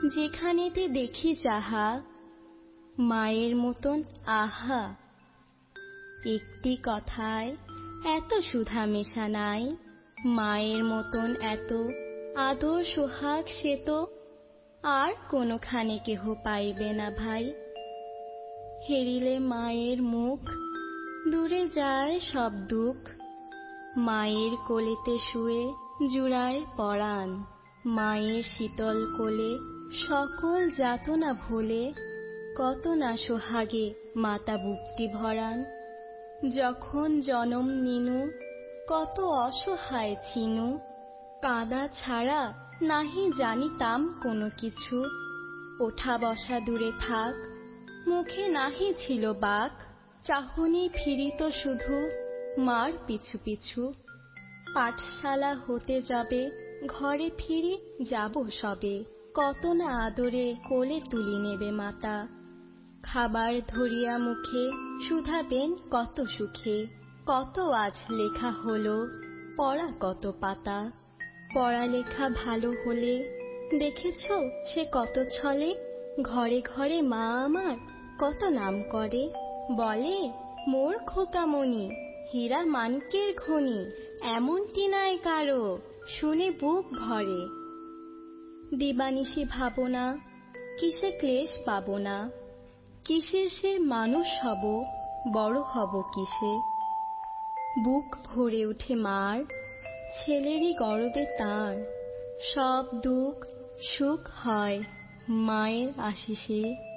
যেখানেতে দেখি যাহা, মায়ের মতন আহা। একটি কথায় এত সুধা মেশা নাই, মায়ের মতন এত আদর সোহাগ সে তো আর কোনোখানে কেহ পাইবে না ভাই। হেরিলে মায়ের মুখ, দূরে যায় সব দুঃখ। মায়ের কোলেতে শুয়ে জুড়ায় পরাণ, মায়ের শীতল কোলে সকল যাতনা ভোলে। কত না সোহাগে মাতা বুকটি ভরান। যখন জনম নিনু কত অসহায় ছিনু, কাঁদা ছাড়া নাহি জানিতাম কোনো কিছু। ওঠা বসা দূরে থাক, মুখে নাহি ছিল বাক। চাহনি ফিরিত শুধু মার পিছু পিছু। পাঠশালা হতে যাবে ঘরে ফিরি যাব সবে, কত না আদরে কোলে তুলি নেবে মাতা। খাবার ধরিয়া মুখে শুধাবেন কত সুখে, কত আজ লেখা হলো পড়া কত পাতা। পড়ালেখা ভালো হলে দেখেছ সে কত ছলে, ঘরে ঘরে মা আমার কত নাম করে। বলে মোর খোকামণি হীরা মানিকের খনি, এমনটি নাই কারো শুনে বুক ভরে। দিবানিশি ভাবনা কিসে ক্লেশ পাবো না, কিসে সে মানুষ হব বড় হব কিসে। বুক ভরে ওঠে মার, ছেলেরই গর্বে তার। সব দুঃখ সুখ হয় মায়ের আশিসে।